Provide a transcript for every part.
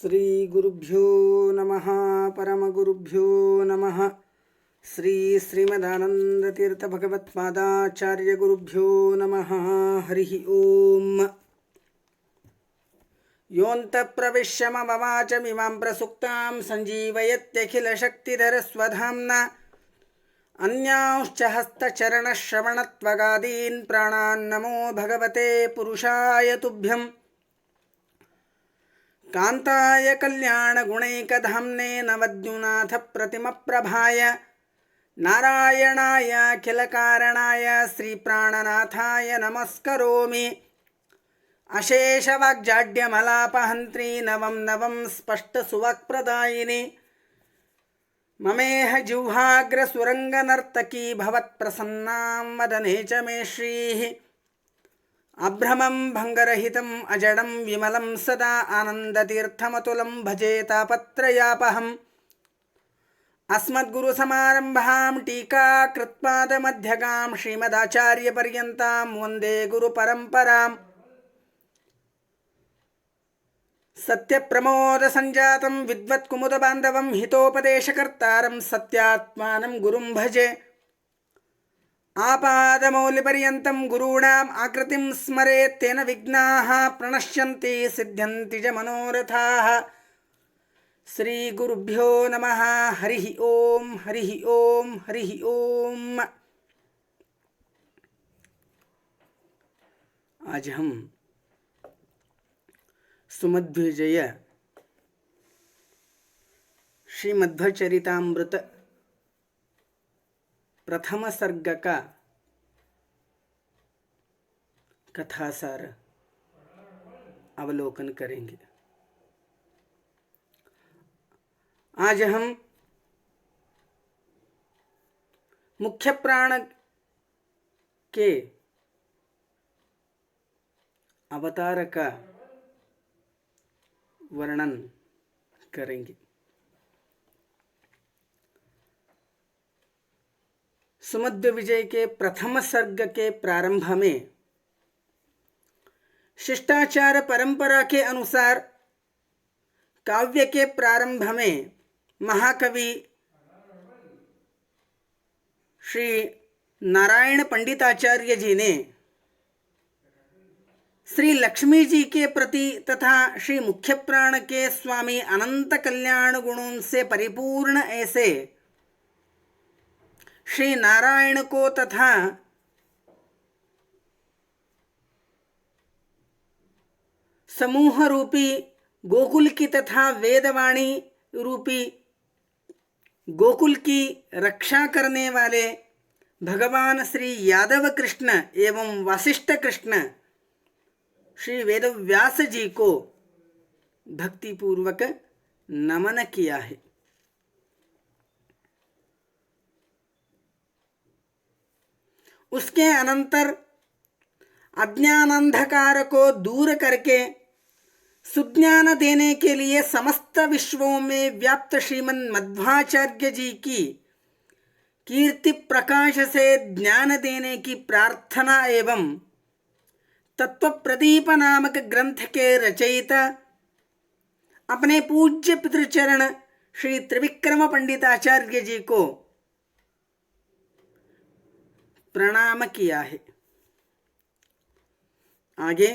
श्री गुरुभ्यो नमः परमगुरुभ्यो नमः श्री श्रीमदानंदतीर्थ भगवत्पादाचार्य गुरुभ्यो नमः हरि ओम योऽन्तः प्रविश्य मम वाचमिमां प्रसुप्तां सञ्जीवयत्यखिलशक्तिधरस्वधाम्ना अन्यांश्च हस्तचरणश्रवणत्वगादीन् प्राणान् नमो भगवते पुरुषाय तुभ्यम् कान्ताय कल्याणगुणैकधाम्ने नवद्युनाथ प्रतिमप्रभाय नारायणाय अखिलकारणाय श्रीप्राणनाथाय नमस्करोमि अशेषवाग्जाड्यमलापहन्त्री नवं नवं स्पष्टसुवाक्प्रदायिनी ममेह जिह्वाग्रसुरङ्गनर्तकी भवत्प्रसन्नां वदने च मे श्रीः अभ्रमं भङ्गरहितं अजडं विमलं सदा आनन्दतीर्थमतुलं भजे तापत्रयापहम् अस्मद्गुरुसमारम्भां टीकाकृत्पादमध्यगां श्रीमदाचार्यपर्यन्तां वन्दे गुरुपरम्पराम् सत्यप्रमोदसञ्जातं विद्वत्कुमुदबान्धवं हितोपदेशकर्तारं सत्यात्मानं गुरुं भजे आपादमौलिपर्यन्तं गुरूणाम् आकृतिं स्मरेत् तेन विघ्नाः प्रणश्यन्ति सिद्ध्यन्ति च मनोरथाः। श्रीगुरुभ्यो नमः हरिः ओम हरिः ओम हरिः ओम। आज हम सुमध्विजय श्रीमध्वचरितामृत प्रथम सर्ग का कथासार अवलोकन करेंगे। आज हम मुख्य प्राण के अवतार का वर्णन करेंगे। सुमध्व विजय के प्रथम सर्ग के प्रारंभ में शिष्टाचार परंपरा के अनुसार काव्य के प्रारंभ में महाकवि श्री नारायण पंडिताचार्य जी ने श्री लक्ष्मी जी के प्रति तथा श्री मुख्य प्राण के स्वामी अनंत कल्याण गुणों से परिपूर्ण ऐसे श्री नारायण को तथा समूह रूपी गोकुल की तथा वेदवाणी रूपी गोकुल की रक्षा करने वाले भगवान श्री यादव कृष्ण एवं वशिष्ठ कृष्ण श्री वेदव्यास जी को भक्तिपूर्वक नमन किया है। उसके अनंतर अज्ञानांधकार को दूर करके सुज्ञान देने के लिए समस्त विश्वों में व्याप्त श्रीमन मध्वाचार्य जी की कीर्ति प्रकाश से ज्ञान देने की प्रार्थना एवं तत्व प्रदीप नामक ग्रंथ के रचयिता अपने पूज्य पितृचरण श्री त्रिविक्रम पंडिताचार्य जी को प्रणाम किया है। आगे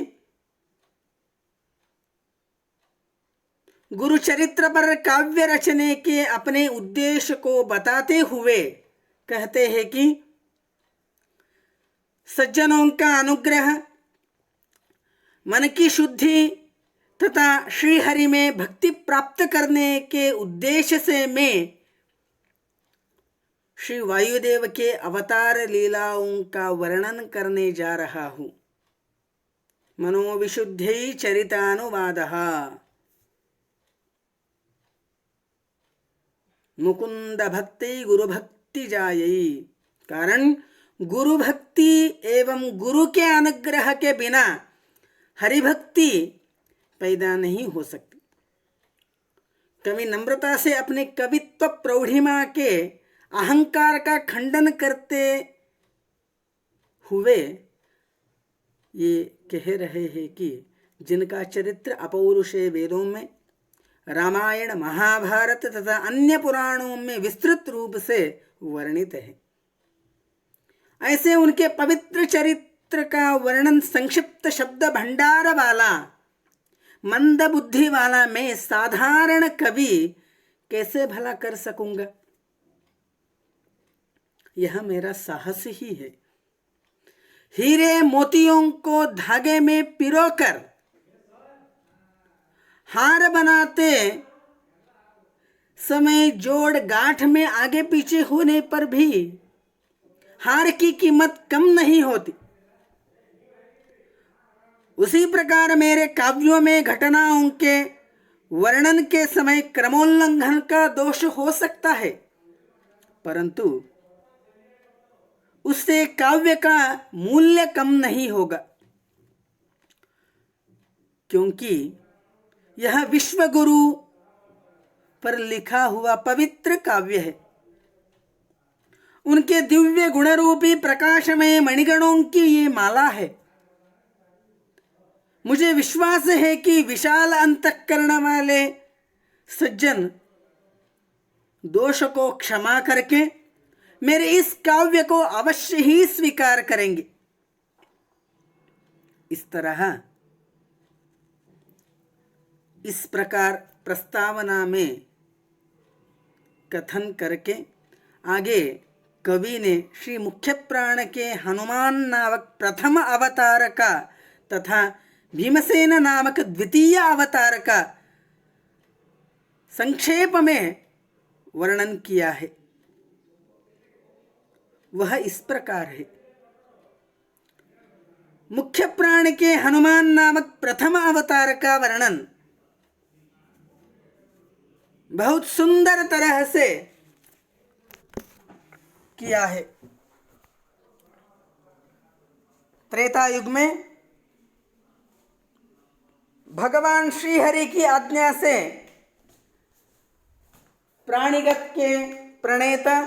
गुरुचरित्र पर काव्य रचने के अपने उद्देश्य को बताते हुए कहते हैं कि सज्जनों का अनुग्रह, मन की शुद्धि तथा श्रीहरि में भक्ति प्राप्त करने के उद्देश्य से मैं श्री वायुदेव के अवतार लीलाओं का वर्णन करने जा रहा हूँ। मनोविशुद्ध्यै चरितानुवादः। मुकुंद भक्ति गुरु भक्ति जायै। कारण गुरु भक्ति एवं गुरु के अनुग्रह के बिना हरिभक्ति पैदा नहीं हो सकती। कवि नम्रता से अपने कवित्व प्रौढ़िमा के अहंकार का खंडन करते हुए ये कह रहे हैं कि जिनका चरित्र अपौरुषे वेदों में, रामायण, महाभारत तथा अन्य पुराणों में विस्तृत रूप से वर्णित है। ऐसे उनके पवित्र चरित्र का वर्णन संक्षिप्त शब्द भंडार वाला, मंद बुद्धि वाला मैं साधारण कवि कैसे भला कर सकूंगा? यह मेरा साहस ही है। हीरे मोतियों को धागे में पिरोकर हार बनाते समय जोड़ गांठ में आगे पीछे होने पर भी हार की कीमत कम नहीं होती, उसी प्रकार मेरे काव्यों में घटनाओं के वर्णन के समय क्रमोल्लंघन का दोष हो सकता है, परंतु उससे काव्य का मूल्य कम नहीं होगा, क्योंकि यह विश्वगुरु पर लिखा हुआ पवित्र काव्य है। उनके दिव्य गुणरूपी प्रकाशमय मणिगणों की ये माला है। मुझे विश्वास है कि विशाल अंतःकरण वाले सज्जन दोष को क्षमा करके मेरे इस काव्य को अवश्य ही स्वीकार करेंगे। इस तरह इस प्रकार प्रस्तावना में कथन करके आगे कवि ने श्री मुख्य प्राण के हनुमान नामक प्रथम अवतार का तथा भीमसेन नामक द्वितीय अवतार का संक्षेप में वर्णन किया है। वह इस प्रकार है। मुख्य प्राण के हनुमान नामक प्रथम अवतार का वर्णन बहुत सुंदर तरह से किया है। त्रेता युग में भगवान श्री हरि की आज्ञा से प्राणिगत के प्रणेता,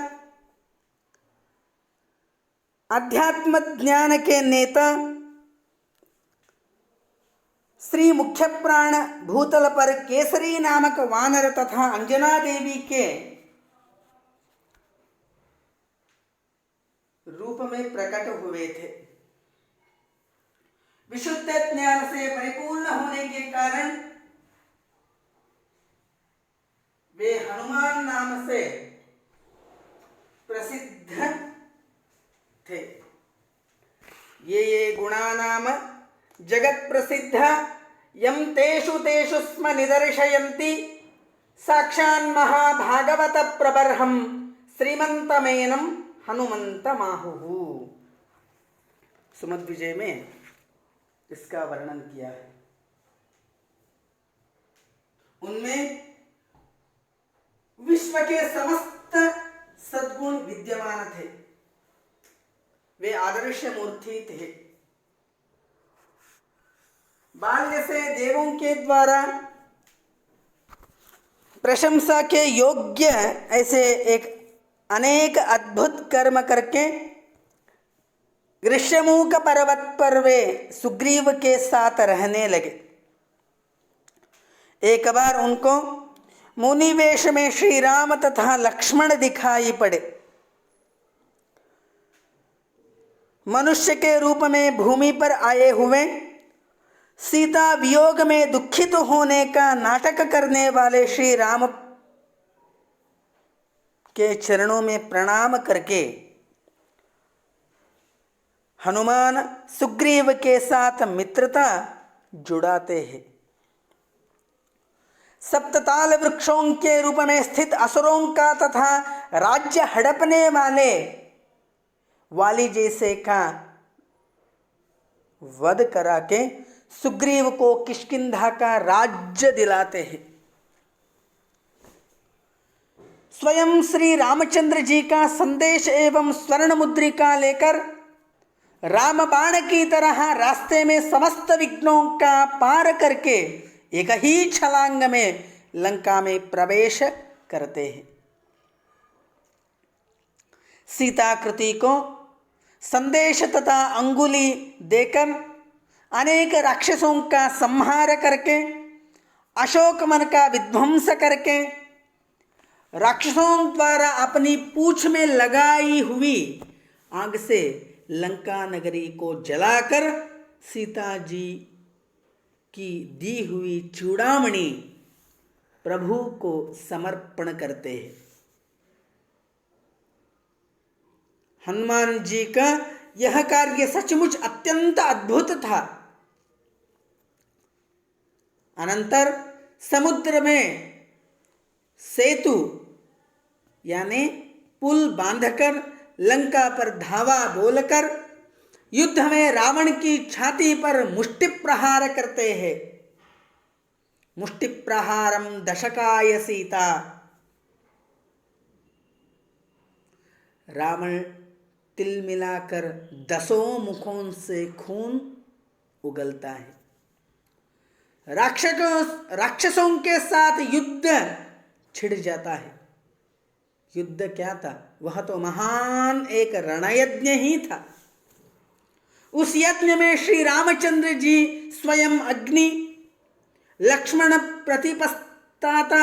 अध्यात्म ज्ञान के नेता श्री मुख्य प्राण भूतल पर केसरी नामक वानर तथा अंजना देवी के रूप में प्रकट हुए थे। विशुद्ध ज्ञान से परिपूर्ण होने के कारण वे हनुमान नाम से प्रसिद्ध थे। ये गुणा नाम जगत प्रसिद्ध यम तेषु तेषु स्म निदर्शयन्ति साक्षान् महाभागवत प्रबर्हं श्रीमंतमेनं हनुमंतमाहुः। सुमद विजय में इसका वर्णन किया है। उनमें विश्व के समस्त सद्गुण विद्यमान थे। वे आदर्श मूर्ति थे। बाल्य से देवों के द्वारा प्रशंसा के योग्य ऐसे एक अनेक अद्भुत कर्म करके ऋष्यमूक पर्वत पर वे सुग्रीव के साथ रहने लगे। एक बार उनको मुनि वेश में श्री राम तथा लक्ष्मण दिखाई पड़े। मनुष्य के रूप में भूमि पर आए हुए सीता वियोग में दुखित होने का नाटक करने वाले श्री राम के चरणों में प्रणाम करके हनुमान सुग्रीव के साथ मित्रता जुड़ाते हैं। सप्तताल वृक्षों के रूप में स्थित असुरों का तथा राज्य हड़पने वाले वाली जैसे का वध करा के सुग्रीव को किष्किंधा का राज्य दिलाते हैं। स्वयं श्री रामचंद्र जी का संदेश एवं स्वर्ण मुद्रिका लेकर राम बाण की तरह रास्ते में समस्त विघ्नों का पार करके एक ही छलांग में लंका में प्रवेश करते हैं। सीताकृति को संदेश तथा अंगुली देकर अनेक राक्षसों का संहार करके अशोक वन का विध्वंस करके राक्षसों द्वारा अपनी पूंछ में लगाई हुई आग से लंका नगरी को जलाकर सीता जी की दी हुई चूड़ामणि प्रभु को समर्पण करते हैं। हनुमान जी का यह कार्य सचमुच अत्यंत अद्भुत था। अनंतर समुद्र में सेतु यानी पुल बांधकर लंका पर धावा बोलकर युद्ध में रावण की छाती पर मुष्टि प्रहार करते हैं। मुष्टि प्रहारम दशकाय सीता। रावण तिल मिलाकर 10 मुखों से खून उगलता है। राक्षसों के साथ युद्ध छिड़ जाता है। युद्ध क्या था? वह तो महान एक रणयज्ञ ही था। उस यज्ञ में श्री रामचंद्र जी स्वयं अग्नि, लक्ष्मण प्रतिपस्ताता,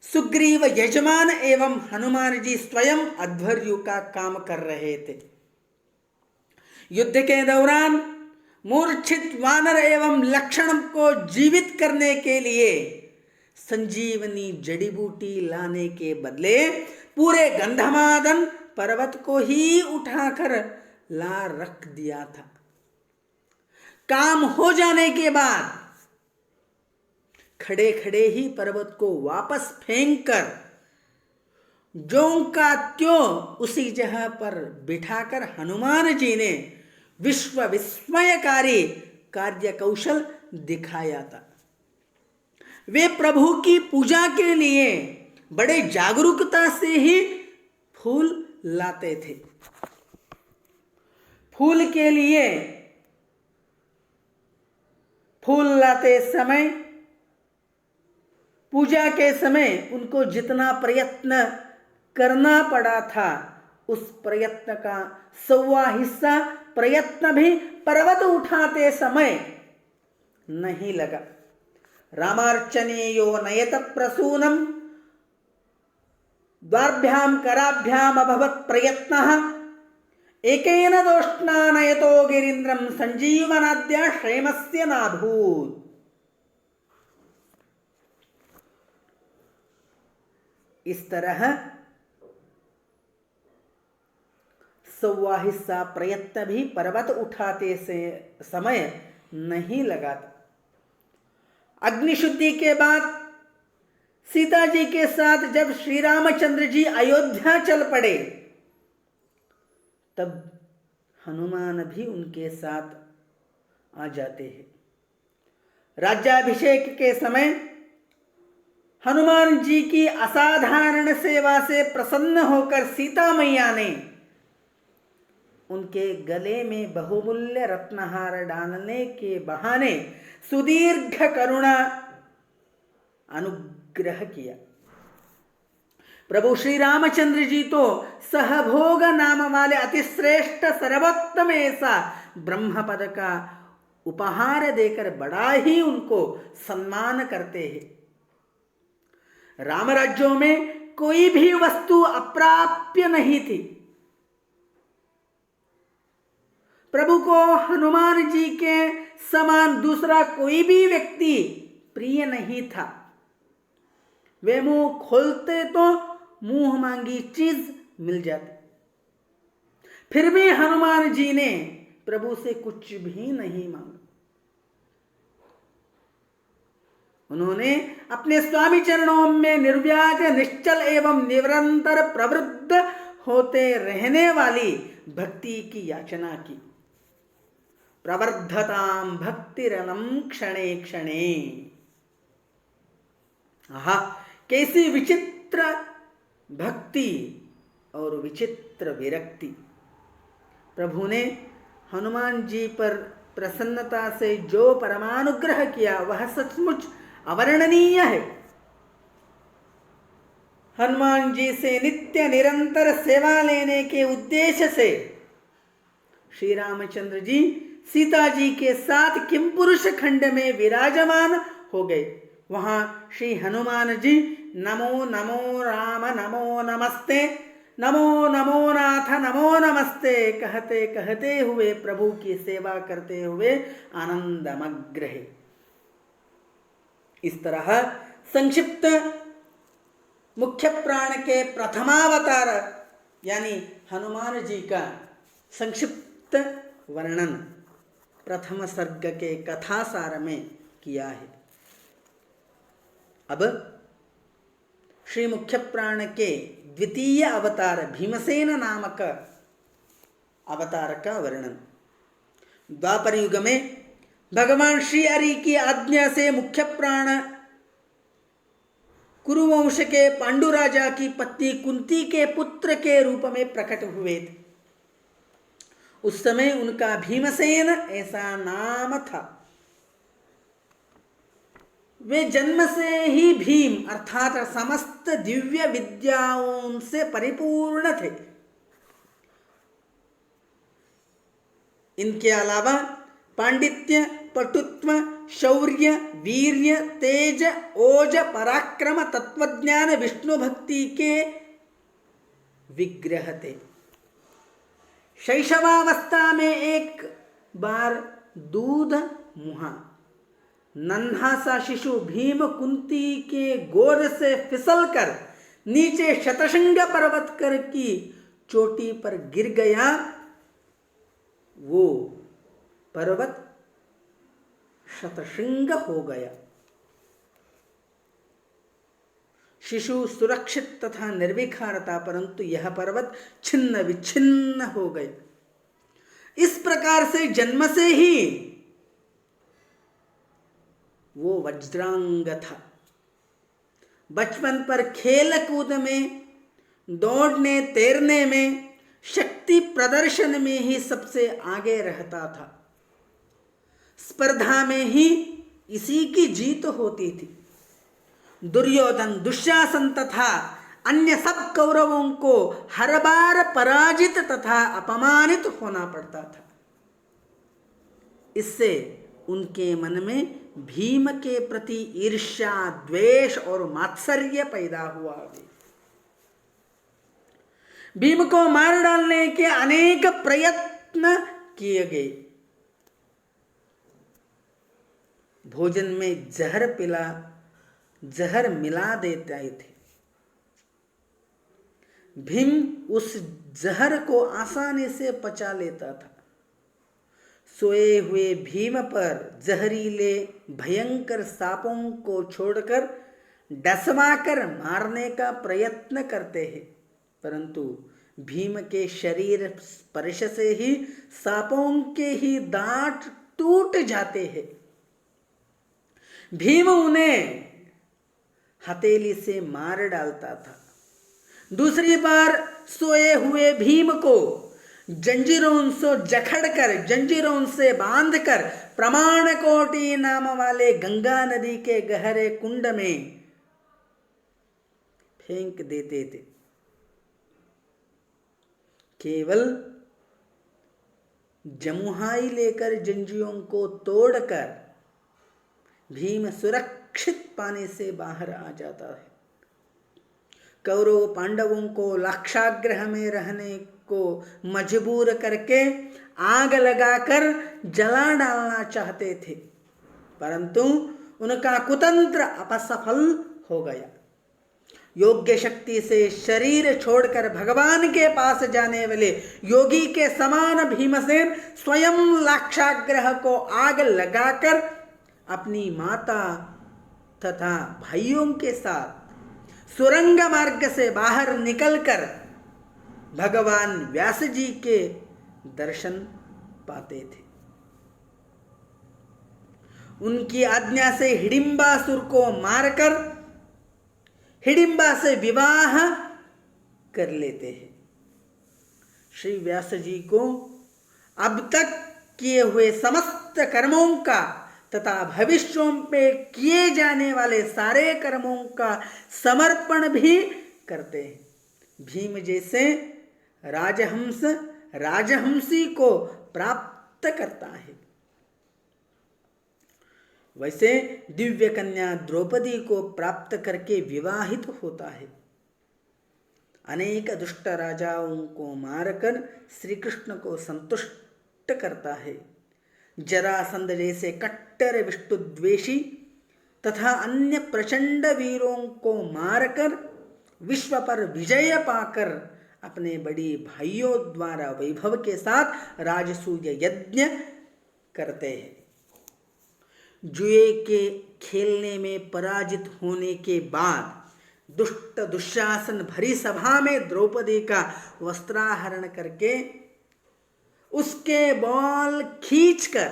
सुग्रीव यजमान एवं हनुमान जी स्वयं अध्वर्यु का काम कर रहे थे। युद्ध के दौरान मूर्छित वानर एवं लक्ष्मण को जीवित करने के लिए संजीवनी जड़ी बूटी लाने के बदले पूरे गंधमादन पर्वत को ही उठाकर ला रख दिया था। काम हो जाने के बाद खड़े खड़े ही पर्वत को वापस फेंककर ज्यों का त्यों उसी जगह पर बिठाकर हनुमान जी ने विश्व विस्मयकारी कार्य कौशल दिखाया था। वे प्रभु की पूजा के लिए बड़े जागरूकता से ही फूल लाते थे। फूल के लिए फूल लाते समय, पूजा के समय उनको जितना प्रयत्न करना पड़ा था, उस प्रयत्न का 1/4 हिस्सा प्रयत्न भी पर्वत उठाते समय नहीं लगा। रामार्चनेयो नयत प्रसूनम द्वाभ्याम कराभ्याम अभवत् प्रयत्नः एकेन दोष्णा नयतो गिरीन्द्रम संजीवनाद्या क्षेमस्य नाभूत्। इस तरह 1/4 हिस्सा प्रयत्न भी पर्वत उठाते से समय नहीं लगा था। अग्निशुद्धि के बाद सीता जी के साथ जब श्री रामचंद्र जी अयोध्या चल पड़े, तब हनुमान भी उनके साथ आ जाते हैं। राज्याभिषेक के समय हनुमान जी की असाधारण सेवा से प्रसन्न होकर सीता मैया ने उनके गले में बहुमूल्य रत्नहार डालने के बहाने सुदीर्घ करुणा अनुग्रह किया। प्रभु श्री रामचंद्र जी तो सहभोग नाम वाले अतिश्रेष्ठ सर्वोत्तम ऐसा ब्रह्मपद का उपहार देकर बड़ा ही उनको सम्मान करते हैं। रामराज्यों में कोई भी वस्तु अप्राप्य नहीं थी। प्रभु को हनुमान जी के समान दूसरा कोई भी व्यक्ति प्रिय नहीं था। वे मुंह खोलते तो मुंह मांगी चीज मिल जाती। फिर भी हनुमान जी ने प्रभु से कुछ भी नहीं मांगा। उन्होंने अपने स्वामी चरणों में निर्व्याज, निश्चल एवं निरंतर प्रवृत्त होते रहने वाली भक्ति की याचना की। प्रवर्धताम भक्तिरलम क्षणे क्षणे। आहा, कैसी विचित्र भक्ति और विचित्र विरक्ति। प्रभु ने हनुमान जी पर प्रसन्नता से जो परमानुग्रह किया वह सचमुच अवर्णनीय है। हनुमान जी से नित्य निरंतर सेवा लेने के उद्देश्य से श्री रामचंद्र जी सीता जी के साथ किम पुरुष खंड में विराजमान हो गए। वहाँ श्री हनुमान जी नमो नमो राम नमो नमस्ते, नमो नमो नाथ नमो नमस्ते कहते कहते हुए प्रभु की सेवा करते हुए आनंदमग्न है। इस तरह संक्षिप्त मुख्य प्राण के प्रथमावतार यानी हनुमान जी का संक्षिप्त वर्णन प्रथम सर्ग के कथासार में किया है। अब श्री मुख्य प्राण के द्वितीय अवतार भीमसेन नामक अवतार का वर्णन। द्वापर युग में भगवान श्री हरि की आज्ञा से मुख्य प्राण कुरुवंश के पांडु राजा की पत्नी कुंती के पुत्र के रूप में प्रकट हुए थे। उस समय उनका भीमसेन ऐसा नाम था। वे जन्म से ही भीम अर्थात समस्त दिव्य विद्याओं से परिपूर्ण थे। इनके अलावा पांडित्य, पटुत्व, शौर्य, वीर्य, तेज, ओज, पराक्रम, तत्वज्ञान, विष्णु भक्ति के विग्रह थे। शैशवावस्था में एक बार दूध मुहा नन्हा सा शिशु भीम कुंती के गोद से फिसलकर नीचे शतशृंग पर्वत कर की चोटी पर गिर गया। वो पर्वत शतशृंग हो गया। शिशु सुरक्षित तथा निर्विकार था, परंतु यह पर्वत छिन्न विच्छिन्न हो गया। इस प्रकार से जन्म से ही वो वज्रांग था। बचपन पर खेल कूद में, दौड़ने तैरने में, शक्ति प्रदर्शन में ही सबसे आगे रहता था। स्पर्धा में ही इसी की जीत होती थी। दुर्योधन, दुशासन तथा अन्य सब कौरवों को हर बार पराजित तथा अपमानित होना पड़ता था। इससे उनके मन में भीम के प्रति ईर्ष्या, द्वेष और मात्सर्य पैदा हुआ। भीम को मार डालने के अनेक प्रयत्न किए गए। भोजन में जहर मिला देते थे। भीम उस जहर को आसानी से पचा लेता था। सोए हुए भीम पर जहरीले भयंकर सांपों को छोड़कर डसवाकर मारने का प्रयत्न करते हैं, परंतु भीम के शरीर स्पर्श से ही सांपों के ही दांत टूट जाते हैं। भीम उन्हें हथेली से मार डालता था। दूसरी बार सोए हुए भीम को जंजीरों से जकड़कर, जंजीरों से बांधकर प्रमाण कोटि नाम वाले गंगा नदी के गहरे कुंड में फेंक देते थे। केवल जमुहाई लेकर जंजीरों को तोड़कर भीम सुरक्षित पानी से बाहर आ जाता है। कौरव पांडवों को लाक्षागृह में रहने को मजबूर करके आग लगाकर जला डालना चाहते थे, परंतु उनका कुतंत्र असफल हो गया। योग्य शक्ति से शरीर छोड़कर भगवान के पास जाने वाले योगी के समान भीमसेन स्वयं लाक्षागृह को आग लगाकर अपनी माता तथा भाइयों के साथ सुरंग मार्ग से बाहर निकलकर भगवान व्यास जी के दर्शन पाते थे। उनकी आज्ञा से हिडिंबासुर को मारकर हिडिंबा से विवाह कर लेते हैं। श्री व्यास जी को अब तक किए हुए समस्त कर्मों का तथा भविष्यों में किए जाने वाले सारे कर्मों का समर्पण भी करते हैं। भीम जैसे राजहंसी को प्राप्त करता है। वैसे दिव्य कन्या द्रौपदी को प्राप्त करके विवाहित होता है। अनेक दुष्ट राजाओं को मारकर श्री कृष्ण को संतुष्ट करता है। जरासंध जैसे कट्टर विष्णुद्वेषी तथा अन्य प्रचंड वीरों को मारकर विश्व पर विजय पाकर अपने बड़ी भाइयों द्वारा वैभव के साथ राजसूय यज्ञ करते हैं। जुए के खेलने में पराजित होने के बाद दुष्ट दुशासन भरी सभा में द्रौपदी का वस्त्राहरण करके उसके बाल खींचकर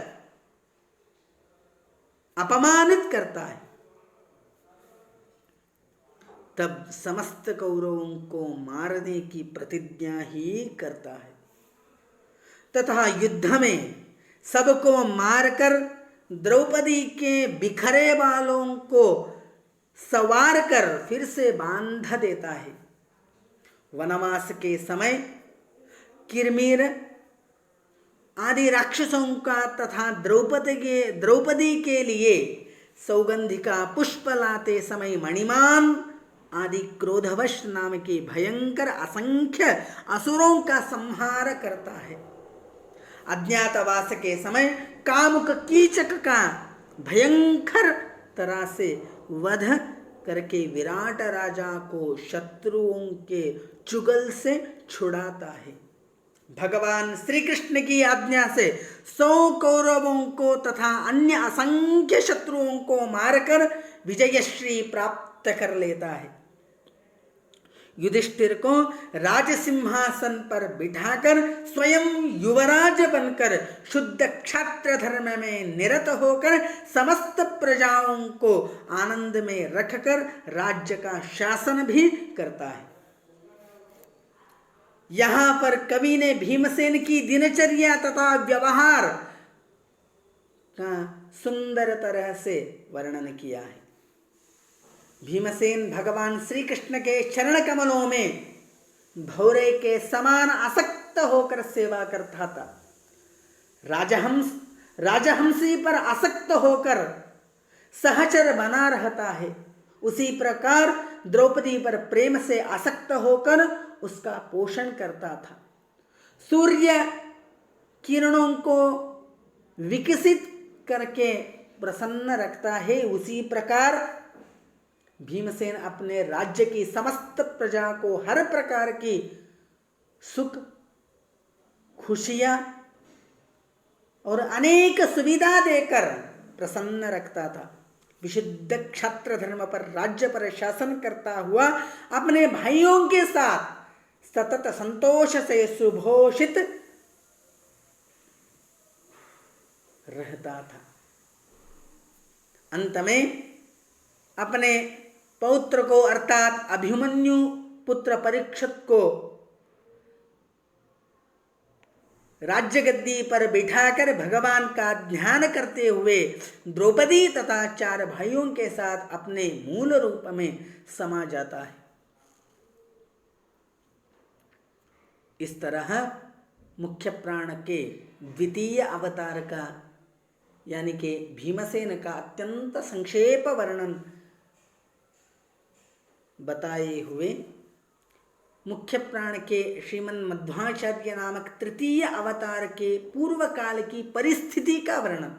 अपमानित करता है। तब समस्त कौरवों को मारने की प्रतिज्ञा ही करता है तथा युद्ध में सबको मारकर द्रौपदी के बिखरे बालों को सवार कर फिर से बांध देता है। वनवास के समय किरमीर आदि राक्षसों का तथा द्रौपदी के लिए सौगंधिका पुष्प लाते समय मणिमान आदि क्रोधवश नाम के भयंकर असंख्य असुरों का संहार करता है। अज्ञातवास के समय कामुक कीचक का भयंकर तरह से वध करके विराट राजा को शत्रुओं के चुगल से छुड़ाता है। भगवान श्री कृष्ण की आज्ञा से 100 कौरवों को तथा अन्य असंख्य शत्रुओं को मारकर विजयश्री प्राप्त कर लेता है। युधिष्ठिर को राजसिंहासन पर बिठाकर स्वयं युवराज बनकर शुद्ध क्षात्र धर्म में निरत होकर समस्त प्रजाओं को आनंद में रखकर राज्य का शासन भी करता है। यहाँ पर कवि ने भीमसेन की दिनचर्या तथा व्यवहार का सुंदर तरह से वर्णन किया है। भीमसेन भगवान श्री कृष्ण के चरण कमलों में भौरे के समान आसक्त होकर सेवा करता था। राजहंसी पर आसक्त होकर सहचर बना रहता है। उसी प्रकार द्रौपदी पर प्रेम से आसक्त होकर उसका पोषण करता था। सूर्य किरणों को विकसित करके प्रसन्न रखता है, उसी प्रकार भीमसेन अपने राज्य की समस्त प्रजा को हर प्रकार की सुख, खुशियां और अनेक सुविधा देकर प्रसन्न रखता था। विशुद्ध क्षात्र धर्म पर राज्य पर शासन करता हुआ अपने भाइयों के साथ सतत संतोष से सुभूषित रहता था। अंत में अपने पौत्र को अर्थात अभिमन्यु पुत्र परीक्षित को राज्य गद्दी पर बिठाकर भगवान का ध्यान करते हुए द्रौपदी तथा 4 भाइयों के साथ अपने मूल रूप में समा जाता है। इस तरह मुख्य प्राण के द्वितीय अवतार का यानी कि भीमसेन का अत्यंत संक्षेप वर्णन बताए हुए मुख्य प्राण के श्रीमन मध्वाचार्य नामक तृतीय अवतार के पूर्व काल की परिस्थिति का वर्णन।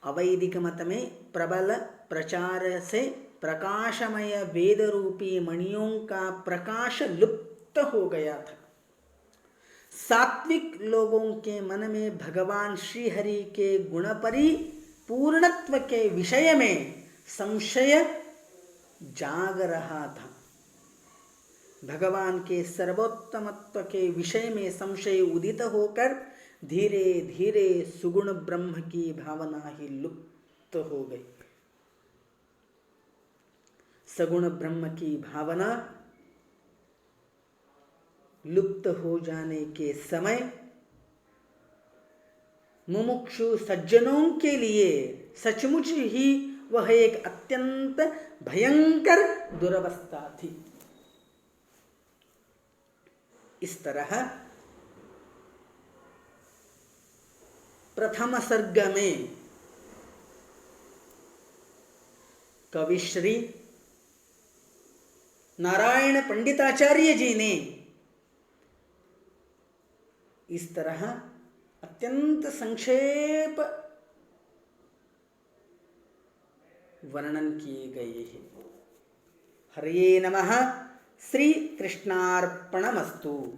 अवैदिक मत में प्रबल प्रचार से प्रकाशमय वेद रूपी मणियों का प्रकाश लुप्त हो गया था। सात्विक लोगों के मन में भगवान श्रीहरि के गुणपरि पूर्णत्व के विषय में संशय जाग रहा था। भगवान के सर्वोत्तमत्व के विषय में संशय उदित होकर धीरे धीरे सुगुण ब्रह्म की भावना ही लुप्त हो गई। सगुण ब्रह्म की भावना लुप्त हो जाने के समय मुमुक्षु सज्जनों के लिए सचमुच ही वह एक अत्यंत भयंकर दुरवस्था थी। इस तरह प्रथम सर्ग में कवि श्री नारायण पंडिताचार्य जी ने इस तरह अत्यंत संक्षेप वर्णन किए गए हैं। हरे नमः। श्री कृष्णार्पणमस्तु।